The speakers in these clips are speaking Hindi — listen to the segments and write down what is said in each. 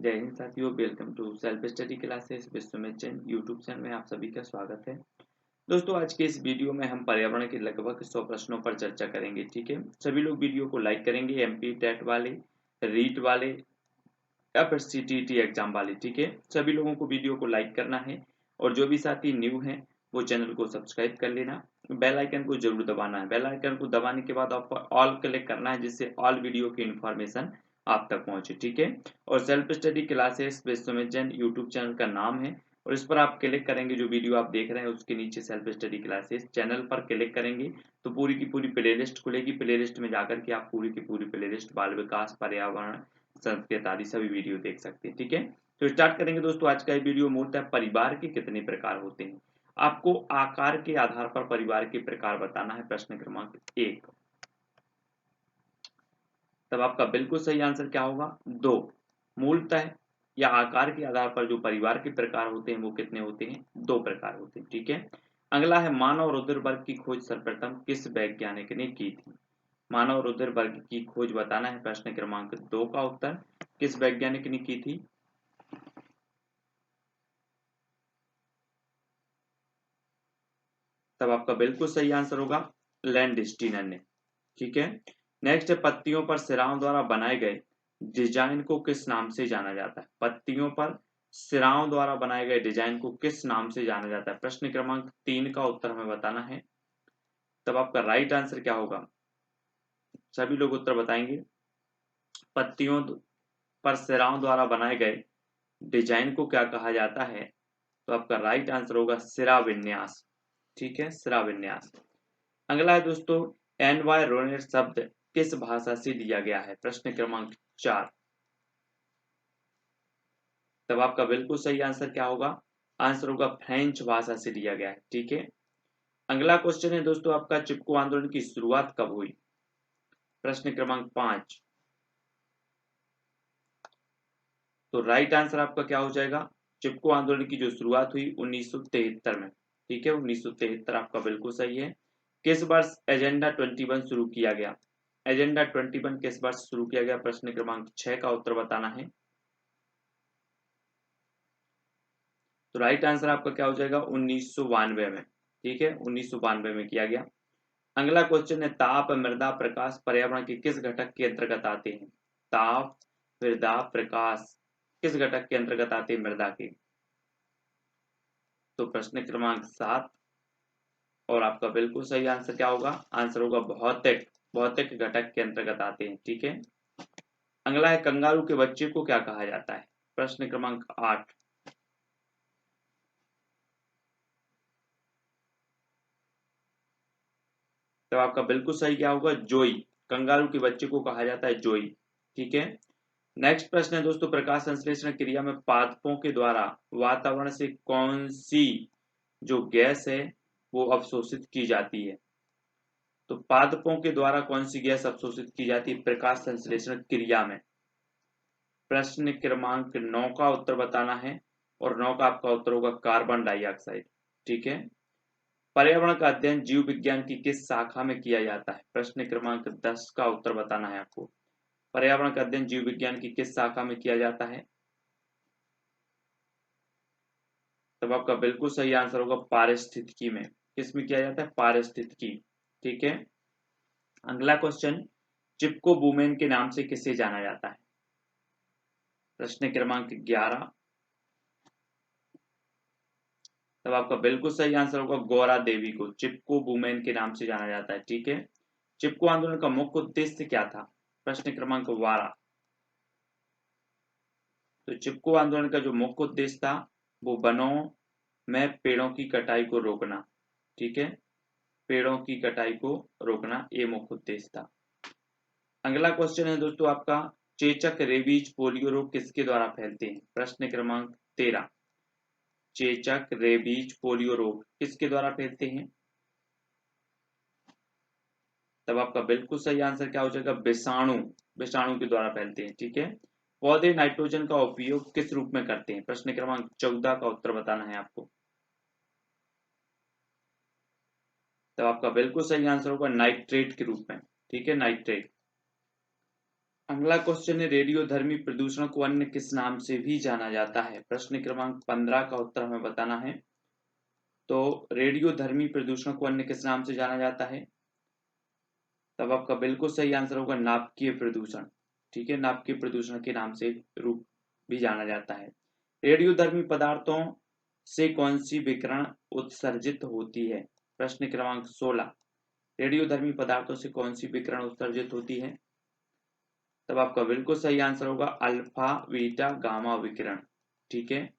जय हिंद साथियों, welcome to self study classes Vishwamit Jain YouTube channel में आप सभी का स्वागत है। दोस्तों, आज के इस वीडियो में हम पर्यावरण के लगभग 100 प्रश्नों पर चर्चा करेंगे। ठीक है, सभी लोग वीडियो को लाइक करेंगे, एमपी टेट वाले, रीट वाले या फिर सीटीईटी एग्जाम वाले। ठीक है, सभी लोगों को वीडियो को लाइक करना है और जो भी साथी न्यू हैं वो चैनल को सब्सक्राइब कर लेना, बेल आइकन को जरूर दबाना है। बेल आइकन को दबाने के बाद आपको ऑल क्लिक करना है, जिससे ऑल वीडियो की इन्फॉर्मेशन आप तक पहुंचे। ठीक है, और self study classes Vishwamit Jain YouTube channel का नाम है और इस पर आप क्लिक करेंगे, जो वीडियो आप देख रहे हैं उसके नीचे सेल्फ स्टडी क्लासेस चैनल पर क्लिक करेंगे तो पूरी की पूरी प्लेलिस्ट खुलेगी। प्लेलिस्ट में जाकर के आप पूरी की पूरी प्लेलिस्ट बाल विकास, पर्यावरण, संस्कृत आदि सभी वीडियो देख सकते हैं। ठीक है, तो स्टार्ट करेंगे दोस्तों। आज का ये वीडियो मूलतः परिवार के कितने प्रकार होते हैं, आपको आकार के आधार पर परिवार के प्रकार बताना है। प्रश्न क्रमांक 1। तब आपका बिल्कुल सही आंसर क्या होगा? 2। मूलतः या आकार के आधार पर जो परिवार के प्रकार होते हैं वो कितने होते हैं? 2 प्रकार होते हैं। ठीक है, अगला है मानव रुधिर वर्ग की खोज सर्वप्रथम किस वैज्ञानिक ने की थी? मानव रुधिर वर्ग की खोज बताना है। प्रश्न क्रमांक 2 का उत्तर किस वैज्ञानिक ने की थी? तब आपका बिल्कुल सही आंसर होगा लैंडस्टीनर ने। ठीक है, नेक्स्ट है पत्तियों पर सिराओं द्वारा बनाए गए डिजाइन को किस नाम से जाना जाता है? पत्तियों पर सिराओं द्वारा बनाए गए डिजाइन को किस नाम से जाना जाता है? प्रश्न क्रमांक 3 का उत्तर हमें बताना है। तब आपका राइट आंसर क्या होगा? सभी लोग उत्तर बताएंगे। पत्तियों पर सिराओं द्वारा बनाए गए डिजाइन को क्या कहा जाता है? तो आपका राइट आंसर होगा सिरा विन्यास। ठीक है, सिरा विन्यास। अगला है दोस्तों, एनवायरोनमेंट शब्द किस भाषा से लिया गया है? प्रश्न क्रमांक 4। तब आपका बिल्कुल सही आंसर क्या होगा? आंसर होगा फ्रेंच भाषा से लिया गया है। ठीक है, अगला क्वेश्चन है दोस्तों आपका, चिपको आंदोलन की शुरुआत कब हुई? प्रश्न क्रमांक 5। तो राइट आंसर आपका क्या हो जाएगा? चिपको आंदोलन की जो शुरुआत हुई 1973 में। ठीक है, 1973 आपका बिल्कुल सही है। किस वर्ष एजेंडा 21 शुरू किया गया? एजेंडा 21 किस वर्ष शुरू किया गया? प्रश्न क्रमांक 6 का उत्तर बताना है। तो राइट आंसर आपका क्या हो जाएगा? 1992 में। ठीक है, 1992 में किया गया। अगला क्वेश्चन है, ताप, मृदा, प्रकाश पर्यावरण के किस घटक के अंतर्गत आते हैं? ताप, मृदा, प्रकाश किस घटक के अंतर्गत आते हैं मृदा के? तो प्रश्न क्रमांक 7 और आपका बिल्कुल सही आंसर क्या होगा? आंसर होगा भौतिक। भौतिक घटक के अंतर्गत आते हैं। ठीक है, अगला है, कंगारू के बच्चे को क्या कहा जाता है? प्रश्न क्रमांक 8। तो आपका बिल्कुल सही क्या होगा? जोई। कंगारू के बच्चे को कहा जाता है जोई। ठीक है, नेक्स्ट प्रश्न है दोस्तों, प्रकाश संश्लेषण क्रिया में पादपों के द्वारा वातावरण से कौन सी जो गैस है वो अवशोषित की जाती है? तो पादपों के द्वारा कौन सी गैस अवशोषित की जाती है प्रकाश संश्लेषण क्रिया में? प्रश्न क्रमांक 9 का उत्तर बताना है और 9 का आपका उत्तर होगा कार्बन डाइऑक्साइड। ठीक है, पर्यावरण का अध्ययन जीव विज्ञान की किस शाखा में किया जाता है? प्रश्न क्रमांक 10 का उत्तर बताना है आपको। पर्यावरण का अध्ययन जीव विज्ञान की किस शाखा में किया जाता है? तब आपका बिल्कुल सही आंसर होगा पारिस्थितिकी में। किस में किया जाता है? पारिस्थितिकी। ठीक है, अगला क्वेश्चन, चिपको वुमेन के नाम से किसे जाना जाता है? प्रश्न क्रमांक 11। तब आपका बिल्कुल सही आंसर होगा गौरा देवी को चिपको वुमेन के नाम से जाना जाता है। ठीक है, चिपको आंदोलन का मुख्य उद्देश्य क्या था? प्रश्न क्रमांक 12। तो चिपको आंदोलन का जो मुख्य उद्देश्य था वो वनों में पेड़ों की कटाई को रोकना। ठीक है, पेड़ों की कटाई को रोकना ये मुख्य उद्देश्य था। अगला क्वेश्चन है दोस्तों आपका, चेचक, रेबीज, पोलियो रोग किसके द्वारा फैलते हैं? प्रश्न क्रमांक 13। चेचक, रेबीज, पोलियो रोग किसके द्वारा फैलते हैं? तब आपका बिल्कुल सही आंसर क्या हो जाएगा? विषाणु। विषाणु के द्वारा फैलते हैं। ठीक है, पौधे नाइट्रोजन का उपयोग किस रूप में करते हैं? प्रश्न क्रमांक 14 का उत्तर बताना है आपको। तब आपका बिल्कुल सही आंसर होगा नाइट्रेट के रूप में। ठीक है, नाइट्रेट। अगला क्वेश्चन है रेडियोधर्मी प्रदूषण को अन्य किस नाम से भी जाना जाता है। प्रश्न क्रमांक 15 का उत्तर हमें बताना है। तो रेडियोधर्मी प्रदूषण को अन्य किस नाम से जाना जाता है, तब आपका बिल्कुल सही आंसर होगा नाभिकीय प्रदूषण। ठीक है, नाभिकीय प्रदूषण के नाम से रूप भी जाना जाता है। रेडियोधर्मी पदार्थों से कौन सी विकिरण उत्सर्जित होती है। प्रश्न क्रमांक 16 रेडियोधर्मी पदार्थों से कौन सी विकिरण उत्सर्जित होती है, तब आपका बिल्कुल सही आंसर होगा अल्फा बीटा गामा विकिरण। ठीक है,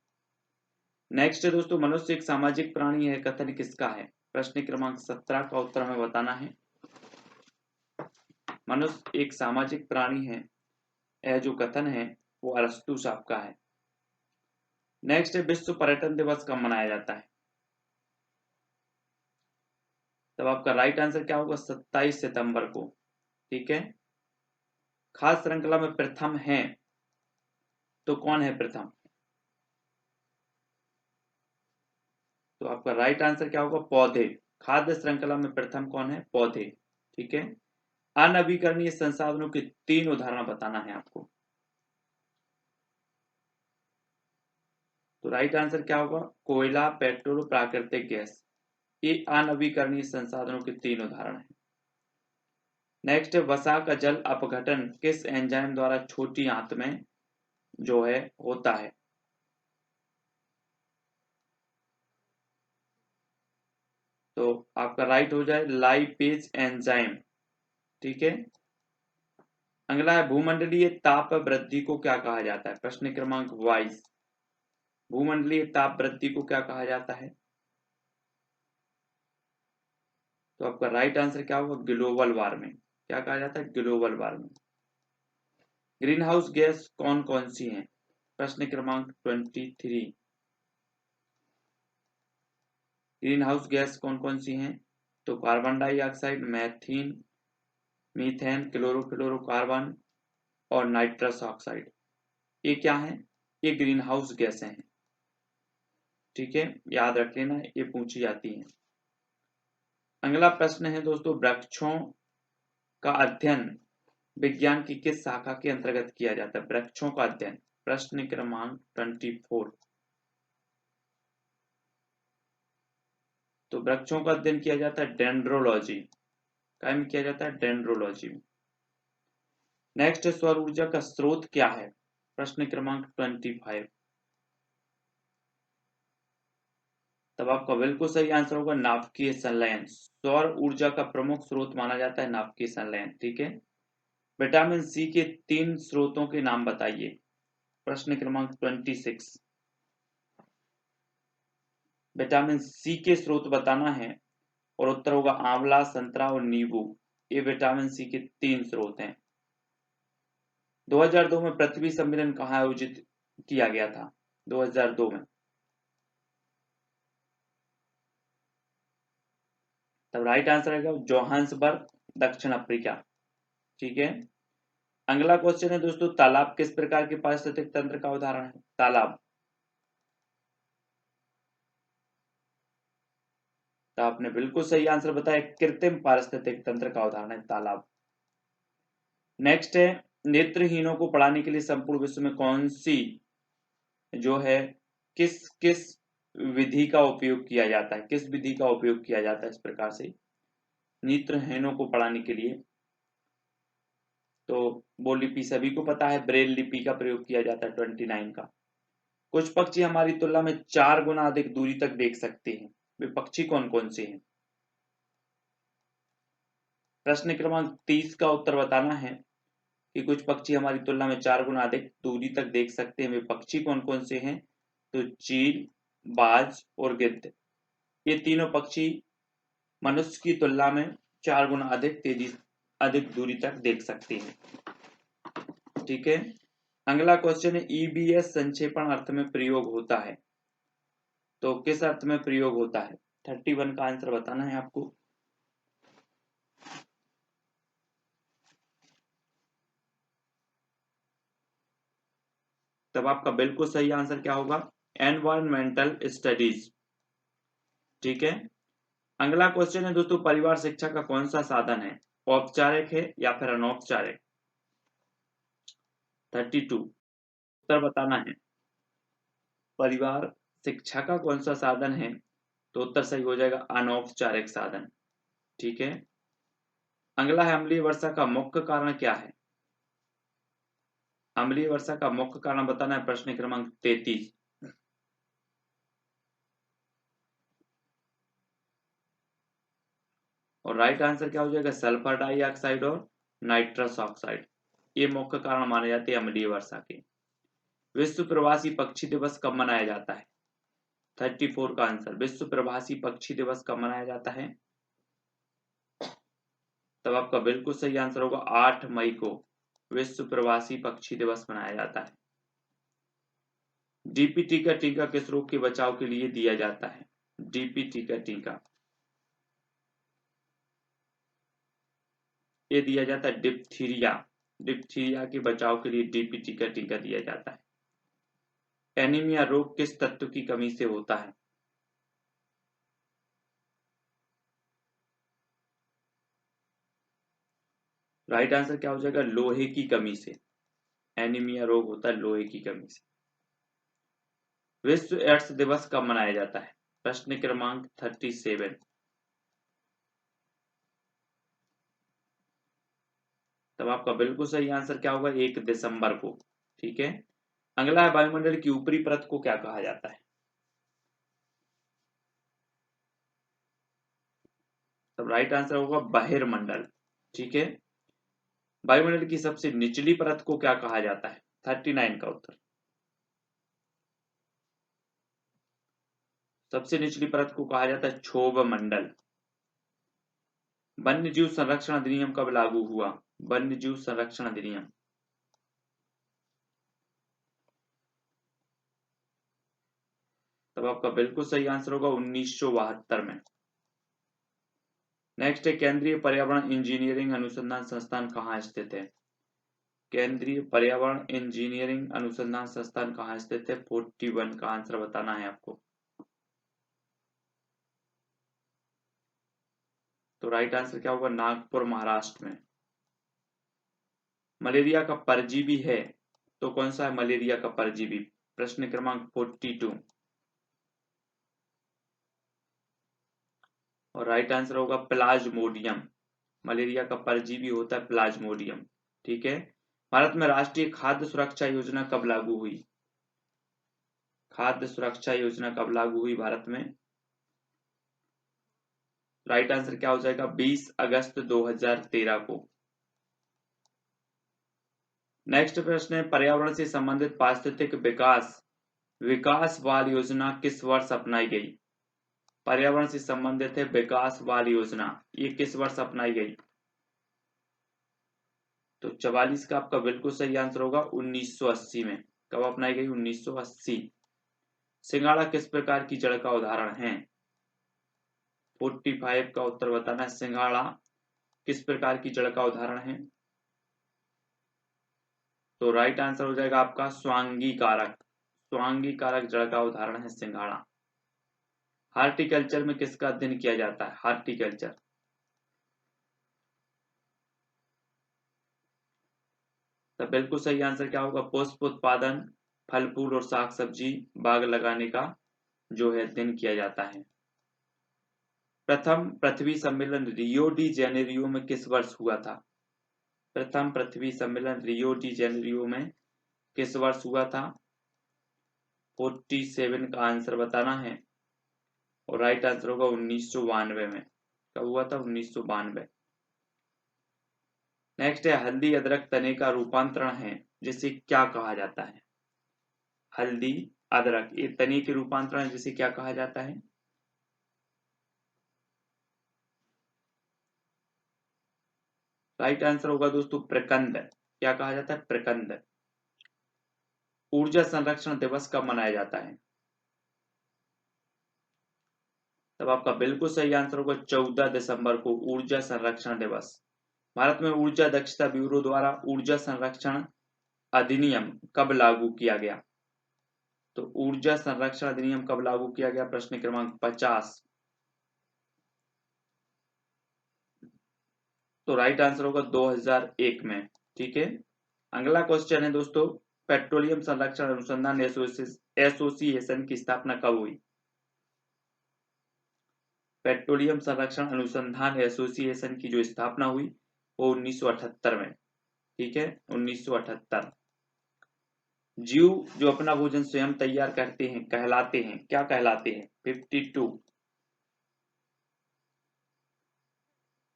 नेक्स्ट है दोस्तों, मनुष्य एक सामाजिक प्राणी है, कथन किसका है। प्रश्न क्रमांक 17 का उत्तर हमें बताना है। मनुष्य एक सामाजिक प्राणी है, यह जो कथन है वो अरस्तु साहब का है। नेक्स्ट है विश्व पर्यटन दिवस कब मनाया जाता है, तब आपका राइट आंसर क्या होगा 27 सितंबर को। ठीक है, खाद्य श्रृंखला में प्रथम है तो कौन है प्रथम, तो आपका राइट आंसर क्या होगा पौधे। खाद्य श्रृंखला में प्रथम कौन है, पौधे। ठीक है, अनवीकरणीय संसाधनों के 3 उदाहरण बताना है आपको, तो राइट आंसर क्या होगा कोयला, पेट्रोल, प्राकृतिक गैस। ये अनवीकरणीय संसाधनों के 3 उदाहरण हैं। नेक्स्ट है वसा का जल अपघटन किस एंजाइम द्वारा छोटी आंत में जो है होता है। तो आपका राइट हो जाए लाइपेज एंजाइम। ठीक है, अगला है भूमंडलीय ताप वृद्धि को क्या कहा जाता है। प्रश्न क्रमांक 22 भूमंडलीय ताप वृद्धि को क्या कहा जाता है, तो आपका राइट आंसर क्या होगा ग्लोबल वार्मिंग। क्या कहा जाता है, global warming. Green house gas कौन कौन सी हैं। प्रश्न क्रमांक 23 ग्रीन हाउस गैस कौन कौन सी हैं, तो carbon dioxide, methane, methane, chlorofluorocarbon और नाइट्रस ऑक्साइड। ये क्या है, ये ग्रीन हाउस गैसें हैं। ठीक है, याद रख लेना, ये पूछी जाती है। अगला प्रश्न है दोस्तों वृक्षों का अध्ययन विज्ञान की किस शाखा के अंतर्गत किया जाता है। वृक्षों का अध्ययन प्रश्न क्रमांक 24 तो वृक्षों का अध्ययन किया जाता है डेंड्रोलॉजी, क्या में किया जाता है डेंड्रोलॉजी में। नेक्स्ट सौर ऊर्जा का स्रोत क्या है। प्रश्न क्रमांक 25 तब आपका बिल्कुल सही आंसर होगा नाभिकीय संलयन। सौर ऊर्जा का प्रमुख स्रोत माना जाता है नाभिकीय संलयन। ठीक है, विटामिन सी के 3 स्रोतों के नाम बताइए। प्रश्न क्रमांक 26 विटामिन सी के स्रोत बताना है और उत्तर होगा आंवला, संतरा और नींबू। ये विटामिन सी के 3 स्रोत हैं। 2002 में पृथ्वी सम्मेलन कहाँ आयोजित किया गया था। 2002 में, तब राइट आंसर आएगा जोहान्सबर्ग, दक्षिण अफ्रीका। ठीक है, अगला क्वेश्चन है दोस्तों तालाब किस प्रकार के पारिस्थितिक तंत्र का उदाहरण है। तालाब, तो आपने बिल्कुल सही आंसर बताया, कृत्रिम पारिस्थितिक तंत्र का उदाहरण है तालाब। नेक्स्ट है नेत्रहीनों को पढ़ाने के लिए संपूर्ण विश्व में कौन सी जो है किस किस विधि का उपयोग किया जाता है, किस विधि का उपयोग किया जाता है इस प्रकार से नेत्रहीनों को पढ़ाने के लिए। तो वो लिपि सभी को पता है, ब्रेल लिपि का प्रयोग किया जाता है 29 का। कुछ पक्षी हमारी तुलना में 4 गुना अधिक दूरी तक देख सकते हैं, वे पक्षी कौन कौन से हैं। प्रश्न क्रमांक 30 का उत्तर बताना है कि कुछ पक्षी हमारी तुलना में 4 गुना अधिक दूरी तक देख सकते हैं, वे पक्षी कौन कौन से हैं। तो चील, बाज और गिद्ध, ये तीनों पक्षी मनुष्य की तुलना में 4 गुना अधिक दूरी तक देख सकते हैं। ठीक है, अगला क्वेश्चन है ईबीएस संक्षेपण अर्थ में प्रयोग होता है, तो किस अर्थ में प्रयोग होता है। 31 का आंसर बताना है आपको। तब आपका बिल्कुल सही आंसर क्या होगा एनवायरमेंटल स्टडीज। ठीक है, अगला क्वेश्चन है दोस्तों परिवार शिक्षा का कौन सा साधन है, औपचारिक है या फिर अनौपचारिक। 32 उत्तर बताना है। परिवार शिक्षा का कौन सा साधन है? तो उत्तर सही हो जाएगा अनौपचारिक साधन। ठीक है। अगला है अम्लीय वर्षा का मुख्य कारण क्या है? अम्लीय वर्षा का मुख्य कारण बताना है। प्रश्न क्रमांक 33। और राइट आंसर क्या हो जाएगा? सल्फर डाइऑक्साइड और नाइट्रस ऑक्साइड, ये मुख्य कारण माने जाते हैं अम्लीय वर्षा के। विश्व प्रवासी पक्षी दिवस कब मनाया जाता है? 34 का आंसर। विश्व प्रवासी पक्षी दिवस कब मनाया जाता है? तब आपका बिल्कुल सही आंसर होगा 8 मई को विश्व प्रवासी पक्षी दिवस मनाया जाता है। डीपीटी का टीका किस रोग के बचाव के लिए दिया जाता है? डीपीटी का टीका ये दिया जाता है डिप्थीरिया। डिप्थीरिया के बचाव के लिए डीपीटी का टीका दिया जाता है। एनीमिया रोग किस तत्व की कमी से होता है? राइट आंसर क्या हो जाएगा? लोहे की कमी से। एनीमिया रोग होता है लोहे की कमी से। विश्व एड्स दिवस कब मनाया जाता है? प्रश्न क्रमांक 37। तब आपका बिल्कुल सही आंसर क्या होगा? 1 दिसंबर को। ठीक है। अगला है वायुमंडल की ऊपरी परत को क्या कहा जाता है? तब राइट आंसर होगा बहिर्मंडल। ठीक है। वायुमंडल की सबसे निचली परत को क्या कहा जाता है? 39 का उत्तर। सबसे निचली परत को कहा जाता है क्षोभ मंडल। वन्य जीव संरक्षण अधिनियम कब लागू हुआ? वन्य जीव संरक्षण अधिनियम तब आपका बिल्कुल सही आंसर होगा 1972 में। नेक्स्ट है केंद्रीय पर्यावरण इंजीनियरिंग अनुसंधान संस्थान कहाँ स्थित है? केंद्रीय पर्यावरण इंजीनियरिंग अनुसंधान संस्थान कहाँ स्थित है? 41 का आंसर बताना है आपको। तो राइट आंसर क्या होगा? नागपुर महाराष्ट्र में। मलेरिया का परजीवी है तो कौन सा है मलेरिया का परजीवी? प्रश्न क्रमांक 42। और राइट आंसर होगा प्लाज्मोडियम। मलेरिया का परजीवी होता है प्लाज्मोडियम। ठीक है। भारत में राष्ट्रीय खाद्य सुरक्षा योजना कब लागू हुई? खाद्य सुरक्षा योजना कब लागू हुई भारत में? राइट आंसर क्या हो जाएगा? 20 अगस्त 2013 को। नेक्स्ट प्रश्न है पर्यावरण से संबंधित पारिस्थितिक विकास विकास बाल योजना किस वर्ष अपनाई गई? पर्यावरण से संबंधित है विकास बाल योजना, ये किस वर्ष अपनाई गई? तो 44 का आपका बिल्कुल सही आंसर होगा 1980 में। कब अपनाई गई? 1980। सिंघाड़ा किस प्रकार की जड़ का उदाहरण है? 45 का उत्तर बताना है। सिंघाड़ा किस प्रकार की जड़ का उदाहरण है? तो राइट आंसर हो जाएगा आपका स्वांगी कारक। स्वांगी कारक जड़ का उदाहरण है सिंघाड़ा। हार्टिकल्चर में किसका अध्ययन किया जाता है? हार्टिकल्चर तो बिल्कुल सही आंसर क्या होगा? पुष्प उत्पादन, फल फूल और साग सब्जी बाग लगाने का जो है अध्ययन किया जाता है। प्रथम पृथ्वी सम्मेलन रियो डी जेनेरियो में किस वर्ष हुआ था? प्रथम पृथ्वी सम्मेलन रियो डी जेनेरियो में किस वर्ष हुआ था? 47 का आंसर बताना है। और राइट आंसर होगा 1992 में। कब हुआ था? 1992। नेक्स्ट है हल्दी अदरक तने का रूपांतरण है जिसे क्या कहा जाता है? हल्दी अदरक ये तने के रूपांतरण जिसे क्या कहा जाता है? राइट आंसर होगा दोस्तों प्रकंद। क्या कहा जाता है? प्रकंद। ऊर्जा संरक्षण दिवस कब मनाया जाता है? तब आपका बिल्कुल सही आंसर होगा 14 दिसंबर को ऊर्जा संरक्षण दिवस। भारत में ऊर्जा दक्षता ब्यूरो द्वारा ऊर्जा संरक्षण अधिनियम कब लागू किया गया? तो ऊर्जा संरक्षण अधिनियम कब लागू किया गया? प्रश्न क्रमांक 50। तो राइट आंसर होगा 2001 में। ठीक है। अगला क्वेश्चन है दोस्तों, पेट्रोलियम संरक्षण अनुसंधान एसोसिएशन की स्थापना कब हुई? पेट्रोलियम संरक्षण अनुसंधान एसोसिएशन की जो स्थापना हुई वो 1978 में, ठीक है, 1978। जीव जो अपना भोजन स्वयं तैयार करते हैं कहलाते हैं, क्या कहलाते हैं? 52।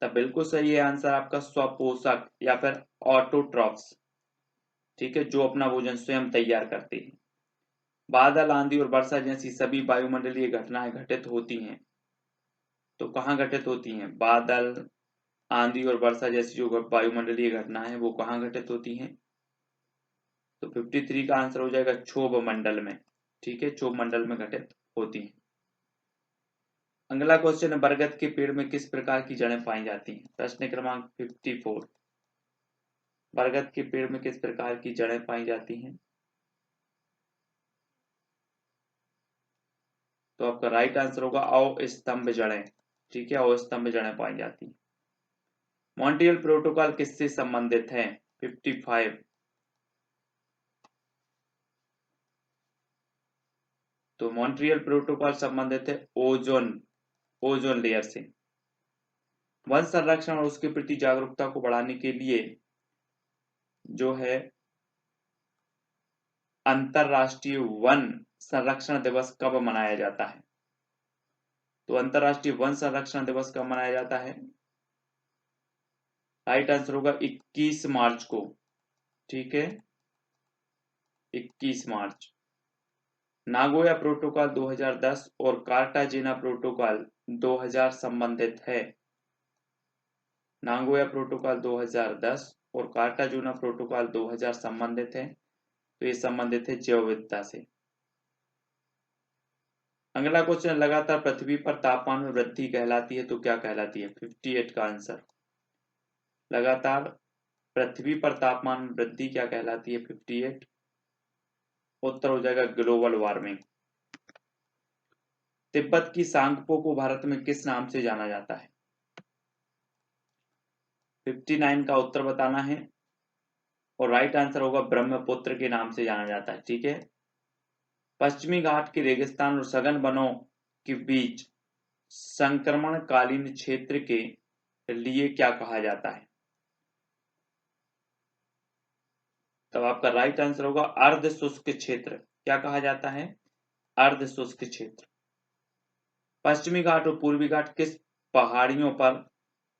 तब बिल्कुल सही है आंसर आपका, स्वपोषक या फिर ऑटोट्रॉफ्स, ठीक है, जो अपना भोजन स्वयं तैयार करते हैं। बादल, आंधी और वर्षा जैसी सभी वायुमंडलीय घटनाएं घटित होती हैं, तो कहाँ घटित होती हैं? बादल, आंधी और वर्षा जैसी जो वायुमंडलीय घटनाएं हैं वो कहाँ घटित होती हैं? तो 53 का आंसर हो जाएगा क्षोभ मंडल में, ठीक है, क्षोभ मंडल में घटित होती हैं। अगला क्वेश्चन है, बरगद के पेड़ में किस प्रकार की जड़ें पाई जाती हैं? प्रश्न क्रमांक 54। बरगद के पेड़ में किस प्रकार की जड़ें पाई जाती हैं? तो आपका राइट आंसर होगा अवस्तंभ जड़ें, ठीक है, अवस्तंभ जड़ें पाई जाती हैं। मॉन्ट्रियल प्रोटोकॉल किससे संबंधित है? 55। तो मॉन्ट्रियल प्रोटोकॉल संबंधित है ओजोन लेयर से। वन संरक्षण और उसके प्रति जागरूकता को बढ़ाने के लिए जो है अंतरराष्ट्रीय वन संरक्षण दिवस कब मनाया जाता है? तो अंतरराष्ट्रीय वन संरक्षण दिवस कब मनाया जाता है? राइट आंसर होगा 21 मार्च को, ठीक है, 21 मार्च। नागोया प्रोटोकॉल 2010 और कार्टाजेना प्रोटोकॉल 2000 संबंधित है। नागोया प्रोटोकॉल 2010 और कार्टाजोना प्रोटोकॉल 2000 संबंधित है, तो ये संबंधित है जैव विविधता से। अगला क्वेश्चन, लगातार पृथ्वी पर तापमान में वृद्धि कहलाती है, तो क्या कहलाती है? 58 का आंसर। लगातार पृथ्वी पर तापमान में वृद्धि क्या कहलाती है? 58। उत्तर हो जाएगा ग्लोबल वार्मिंग। तिब्बत की सांगपो को भारत में किस नाम से जाना जाता है? 59 का उत्तर बताना है और राइट आंसर होगा ब्रह्मपुत्र के नाम से जाना जाता है, ठीक है। पश्चिमी घाट के रेगिस्तान और सघन वनों के बीच संक्रमणकालीन क्षेत्र के लिए क्या कहा जाता है? तब आपका राइट आंसर होगा अर्ध शुष्क क्षेत्र। क्या कहा जाता है? अर्ध शुष्क क्षेत्र। पश्चिमी घाट और पूर्वी घाट किस पहाड़ियों पर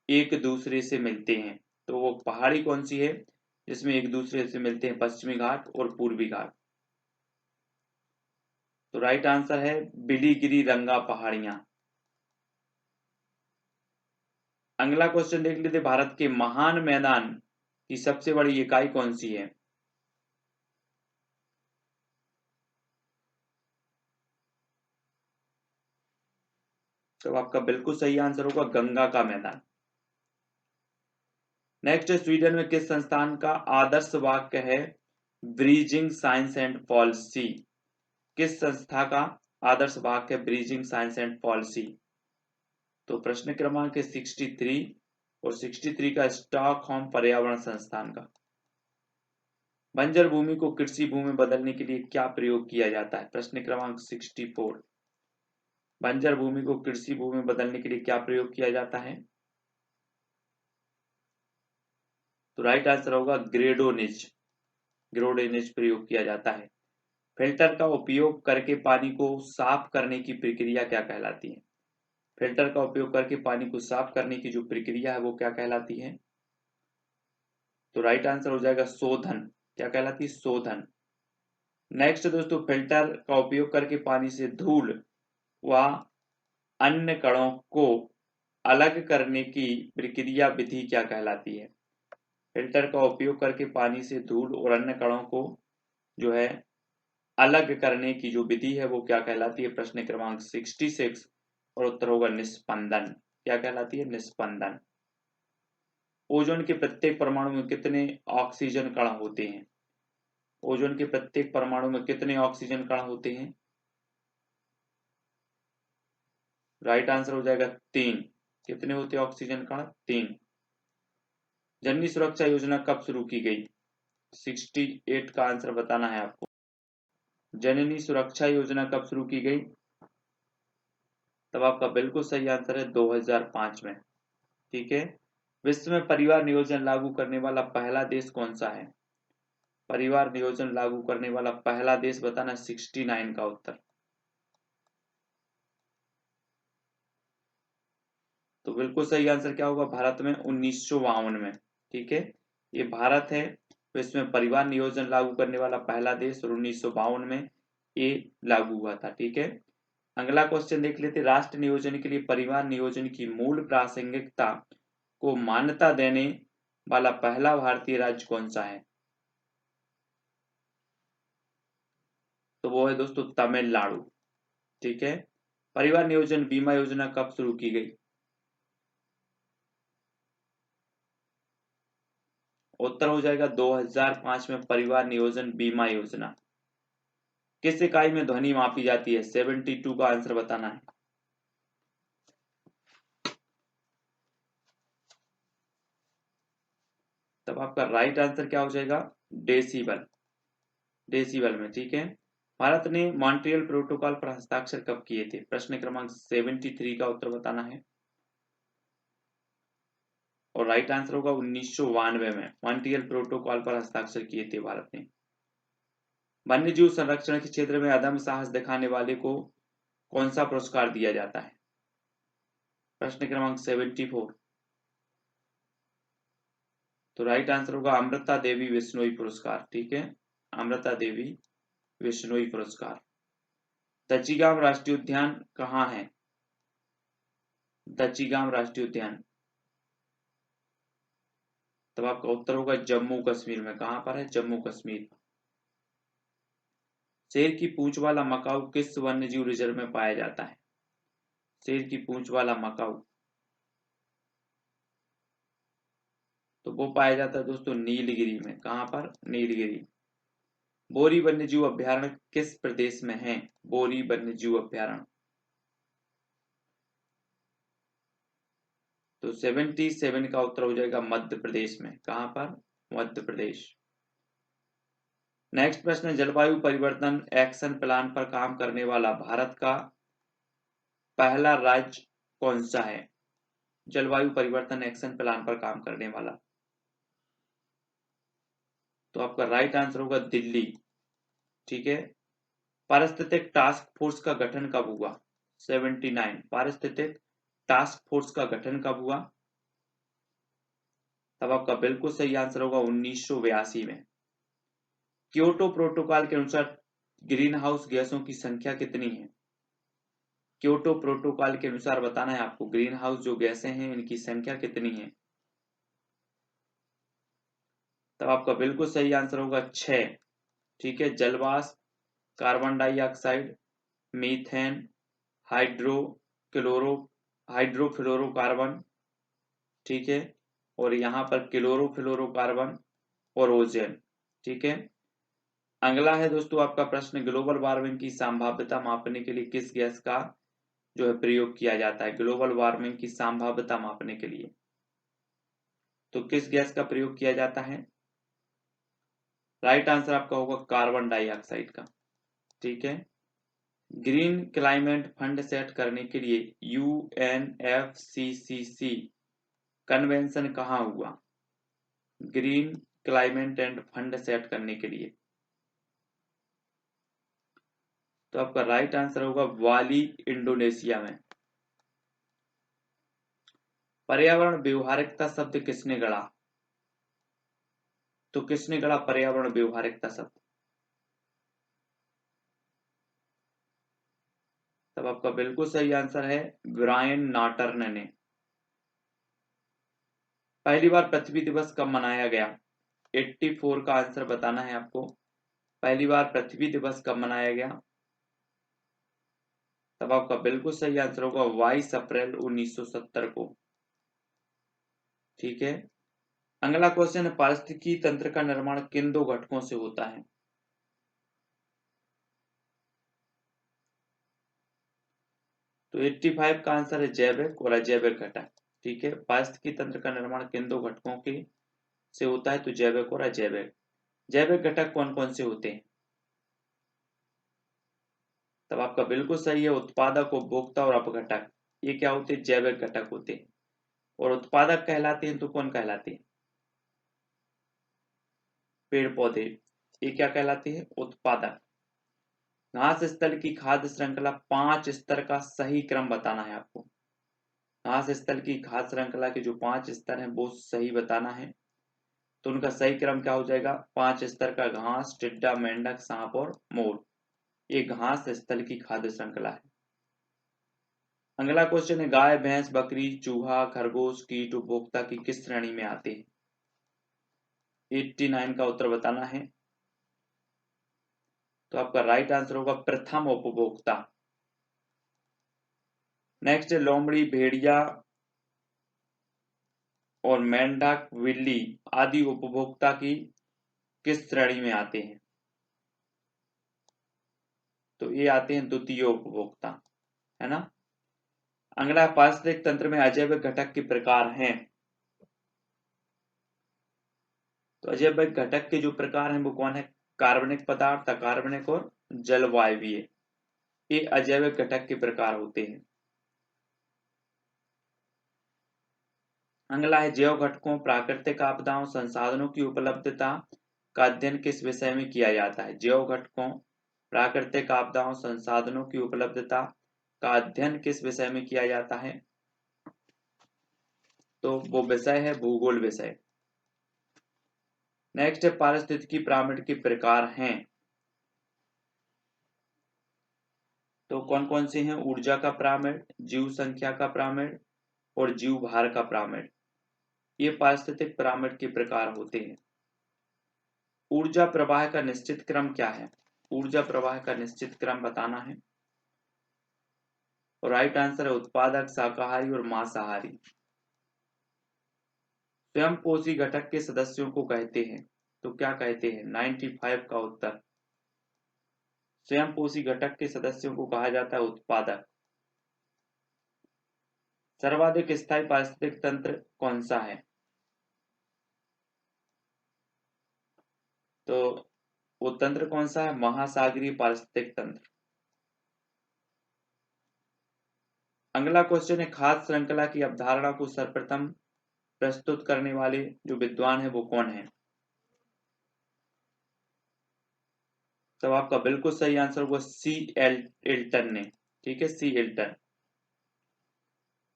एक दूसरे से मिलते हैं? तो वो पहाड़ी कौन सी है जिसमें एक दूसरे से मिलते हैं? पश्चिमी घाट और पूर्वी घाट। तो राइट आंसर है बिलीगिरी रंगा पहाड़ियां। अगला क्वेश्चन देख लेते, भारत के महान मैदान की सबसे बड़ी इकाई कौन सी है? तो आपका बिल्कुल सही आंसर होगा गंगा का मैदान। नेक्स्ट, स्वीडन में किस संस्थान का आदर्श वाक्य है ब्रीजिंग साइंस एंड पॉलिसी? किस संस्था का आदर्श वाक्य है ब्रीजिंग साइंस एंड पॉलिसी? तो प्रश्न क्रमांक है 63 और 63 का स्टॉकहोम पर्यावरण संस्थान का। बंजर भूमि को कृषि भूमि बदलने के लिए क्या प्रयोग किया जाता है? प्रश्न क्रमांक 64। बंजर भूमि को कृषि भूमि बदलने के लिए क्या प्रयोग किया जाता है? तो राइट आंसर होगा ग्रेडोनिज। ग्रेडोनिज प्रयोग किया जाता है। फिल्टर का उपयोग करके पानी को साफ करने की प्रक्रिया क्या कहलाती है? फिल्टर का उपयोग करके पानी को साफ करने की जो प्रक्रिया है वो क्या कहलाती है? तो राइट आंसर हो जाएगा शोधन। क्या कहलाती है? शोधन। नेक्स्ट दोस्तों, फिल्टर का उपयोग करके पानी से धूल व अन्य कणों को अलग करने की प्रक्रिया विधि क्या कहलाती है? फिल्टर का उपयोग करके पानी से धूल और अन्य कणों को जो है अलग करने की जो विधि है वो क्या कहलाती है? प्रश्न क्रमांक 66 और उत्तर होगा निस्पंदन। क्या कहलाती है? निस्पंदन। ओजोन के प्रत्येक परमाणु में कितने ऑक्सीजन कण होते हैं? ओजोन के प्रत्येक परमाणु में कितने ऑक्सीजन कण होते हैं? राइट आंसर हो जाएगा 3। कितने होते हैं ऑक्सीजन कण? 3। जननी सुरक्षा योजना कब शुरू की गई? 68 का आंसर बताना है आपको। जननी सुरक्षा योजना कब शुरू की गई? तब आपका बिल्कुल सही आंसर है 2005 में। ठीक है। विश्व में परिवार नियोजन लागू करने वाला पहला देश कौन सा है? परिवार नियोजन लागू करने वाला पहला देश बताना 69 का उत्तर। तो बिल्कुल सही आंसर क्या होगा? भारत में 1952 में। ठीक है, ये भारत है विश्व में परिवार नियोजन लागू करने वाला पहला देश, और 1952 में ये लागू हुआ था। ठीक है। अगला क्वेश्चन देख लेते। राष्ट्र नियोजन के लिए परिवार नियोजन की मूल प्रासंगिकता को मान्यता देने वाला पहला भारतीय राज्य कौन सा है? तो वो है दोस्तों तमिलनाडु। ठीक है। परिवार नियोजन बीमा योजना कब शुरू की गई? उत्तर हो जाएगा 2005 में परिवार नियोजन बीमा योजना। किस इकाई में ध्वनि मापी जाती है? 72 का आंसर बताना है। तब आपका राइट आंसर क्या हो जाएगा? डेसिबल। डेसिबल में। ठीक है। भारत ने मॉन्ट्रियल प्रोटोकॉल पर हस्ताक्षर कब किए थे? प्रश्न क्रमांक 73 का उत्तर बताना है। और राइट आंसर होगा 1992 में मॉन्ट्रियल प्रोटोकॉल पर हस्ताक्षर किए थे भारत ने। वन्य जीव संरक्षण के क्षेत्र में अदम्य साहस दिखाने वाले को कौन सा पुरस्कार दिया जाता है? प्रश्न क्रमांक 74। तो राइट आंसर होगा अमृता देवी विश्नोई पुरस्कार। ठीक है, अमृता देवी विश्नोई पुरस्कार। दच्चीगाम राष्ट्रीय उद्यान कहाँ है? दच्चीगाम राष्ट्रीय उद्यान। तब आपका उत्तर होगा जम्मू कश्मीर में। कहां पर है? जम्मू कश्मीर। शेर की पूंछ वाला मकाऊ किस वन्यजीव रिजर्व में पाया जाता है? शेर की पूंछ वाला मकाऊ, तो वो पाया जाता है दोस्तों नीलगिरी में। कहां पर? नीलगिरी। बोरी वन्यजीव अभ्यारण्य किस प्रदेश में है? बोरी वन्यजीव अभ्यारण्य। तो 77 का उत्तर हो जाएगा मध्य प्रदेश में। कहां पर? मध्य प्रदेश। नेक्स्ट प्रश्न, जलवायु परिवर्तन एक्शन प्लान पर काम करने वाला भारत का पहला राज्य कौन सा है? जलवायु परिवर्तन एक्शन प्लान पर काम करने वाला। तो आपका राइट आंसर होगा दिल्ली। ठीक है। पारिस्थितिक टास्क फोर्स का गठन कब हुआ? 79। पारिस्थितिक टास्क फोर्स का गठन कब हुआ? तब आपका बिल्कुल सही आंसर होगा 1982 में। क्योटो प्रोटोकॉल के अनुसार ग्रीन हाउस गैसों की संख्या कितनी है? क्योटो प्रोटोकॉल के अनुसार बताना है आपको, ग्रीन हाउस जो गैसें हैं इनकी संख्या कितनी है? तब आपका बिल्कुल सही आंसर होगा 6। ठीक है। जलवाष्प, carbon dioxide, methane, hydro hydrofluorocarbon. ठीक है। और यहाँ पर क्लोरोफ्लोरोकार्बन और ओजोन। ठीक है। अगला है दोस्तों आपका प्रश्न, ग्लोबल वार्मिंग की संभाव्यता मापने के लिए किस गैस का जो है प्रयोग किया जाता है? ग्लोबल वार्मिंग की संभाव्यता मापने के लिए तो किस गैस का प्रयोग किया जाता है? राइट आंसर आपका होगा कार्बन डाइऑक्साइड का। ठीक है। ग्रीन क्लाइमेट फंड सेट करने के लिए UNFCCC कन्वेंशन कहाँ हुआ? Green climate end fund set करने के लिए। तो आपका राइट आंसर होगा बाली, इंडोनेशिया में। पर्यावरण व्यवहारिकता शब्द किसने गढ़ा? तो किसने गढ़ा पर्यावरण व्यवहारिकता शब्द? तब आपका बिल्कुल सही आंसर है ब्रायन नाटर्न ने। पहली बार पृथ्वी दिवस कब मनाया गया? 84 का आंसर बताना है आपको। पहली बार पृथ्वी दिवस कब मनाया गया? तब आपका बिल्कुल सही आंसर होगा 22 अप्रैल 1970 को। ठीक है। अगला क्वेश्चन है, पारिस्थितिकी तंत्र का निर्माण किन दो घटकों से होता है? तो 85 का आंसर है जैविक और अजैविक घटक। ठीक है। पारिस्थितिकी तंत्र का निर्माण किन दो घटकों के से होता है? तो जैविक और अजैविक। जैविक घटक कौन कौन से होते हैं? तब आपका बिल्कुल सही है, उत्पादक, उपभोक्ता और अपघटक, ये क्या होते हैं? जैविक घटक होते हैं। और उत्पादक कहलाते हैं तो कौन कहलाते हैं? पेड़ पौधे, ये क्या कहलाते हैं? उत्पादक। घास स्थल की खाद्य श्रृंखला 5 स्तर का सही क्रम बताना है आपको। घास स्थल की खाद्य श्रृंखला के जो 5 स्तर हैं वो सही बताना है। तो उनका सही क्रम क्या हो जाएगा? 5 स्तर का घास, टिड्डा, मेंढक, सांप और मोर, ये घास स्थल की खाद्य श्रृंखला है। अगला क्वेश्चन है, गाय, भैंस, बकरी, चूहा, खरगोश, कीट उपभोक्ता की किस श्रेणी में आते हैं? 89 का उत्तर बताना है। तो आपका राइट आंसर होगा प्रथम उपभोक्ता। नेक्स्ट है, लोमड़ी, भेड़िया और मेंढक, बिल्ली आदि उपभोक्ता की किस श्रेणी में आते हैं? तो ये आते हैं द्वितीय उपभोक्ता, है ना। अगला, पारिस्थितिक तंत्र में अजैविक घटक के प्रकार हैं। तो अजैविक घटक के जो प्रकार हैं वो कौन है? कार्बनिक पदार्थ, अकार्बनिक और जलवायवीय, ये अजैविक घटक के प्रकार होते हैं। अगला है, जैव घटकों, प्राकृतिक आपदाओं, संसाधनों की उपलब्धता का अध्ययन किस विषय में किया जाता है? जैव घटकों, प्राकृतिक आपदाओं, संसाधनों की उपलब्धता का अध्ययन किस विषय में किया जाता है? तो वो विषय है भूगोल विषय। नेक्स्ट है, पारिस्थितिकी पिरामिड के प्रकार हैं। तो कौन कौन से हैं? ऊर्जा का पिरामिड, जीव संख्या का पिरामिड और जीव भार का पिरामिड, ये पारिस्थितिक पिरामिड के प्रकार होते हैं। ऊर्जा प्रवाह का निश्चित क्रम क्या है? ऊर्जा प्रवाह का निश्चित क्रम बताना है। और राइट आंसर है उत्पादक, शाकाहारी और मांसाहारी। स्वयंपोषी घटक के सदस्यों को कहते हैं, तो क्या कहते हैं? 95 का उत्तर। स्वयंपोषी घटक के सदस्यों को कहा जाता है उत्पादक। सर्वाधिक स्थायी पारिस्थितिक तंत्र कौन सा है? तो वो तंत्र कौन सा है? महासागरीय पारिस्थितिक तंत्र। अगला क्वेश्चन है, खाद्य श्रृंखला की अवधारणा को सर्वप्रथम प्रस्तुत करने वाले जो विद्वान है वो कौन है? तब आपका बिल्कुल सही आंसर होगा एल्टन ने। ठीक है, सी एल्टन।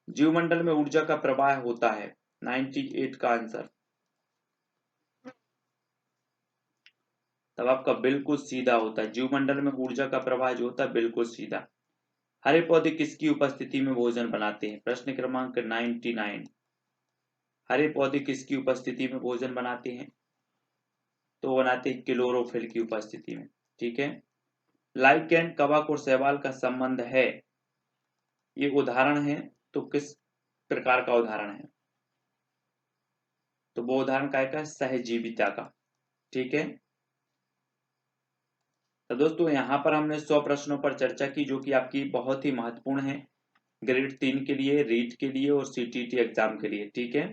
जीवमंडल में ऊर्जा का प्रवाह होता है, 98 का आंसर। तब आपका बिल्कुल सीधा होता है, जीवमंडल में ऊर्जा का प्रवाह जो होता है बिल्कुल सीधा। हरे पौधे किसकी उपस्थिति में भोजन बनाते हैं? प्रश्न क्रमांक 99। हरे पौधे किसकी उपस्थिति में भोजन बनाते हैं? तो बनाते हैं क्लोरोफिल की उपस्थिति में। ठीक है। लाइकेन, कवक और शैवाल का संबंध है, ये उदाहरण है, तो किस प्रकार का उदाहरण है? तो वो उदाहरण काय का? सहजीविता का। ठीक है। तो दोस्तों यहाँ पर हमने 100 प्रश्नों पर चर्चा की जो कि आपकी बहुत ही महत्वपूर्ण है, ग्रेड 3 के लिए, रीट के लिए और सीटीटी एग्जाम के लिए। ठीक है।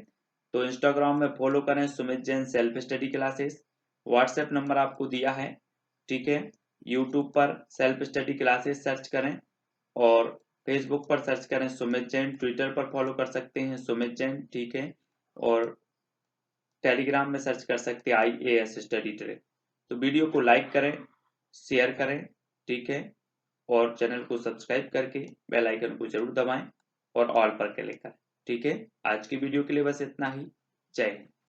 तो इंस्टाग्राम में फॉलो करें Sumit Jain self study classes, WhatsApp number आपको दिया है। ठीक है। यूट्यूब पर सेल्फ स्टडी क्लासेस सर्च करें और फेसबुक पर सर्च करें सुमित जैन, ट्विटर पर फॉलो कर सकते हैं सुमित जैन। ठीक है। और टेलीग्राम में सर्च कर सकते हैं IAS स्टडी ट्रेक। तो वीडियो को लाइक करें, शेयर करें। ठीक है। और चैनल को सब्सक्राइब करके बेल आइकन को जरूर दबाएं और ऑल पर क्लिक करें। ठीक है। आज की वीडियो के लिए बस इतना ही। जय हिंद।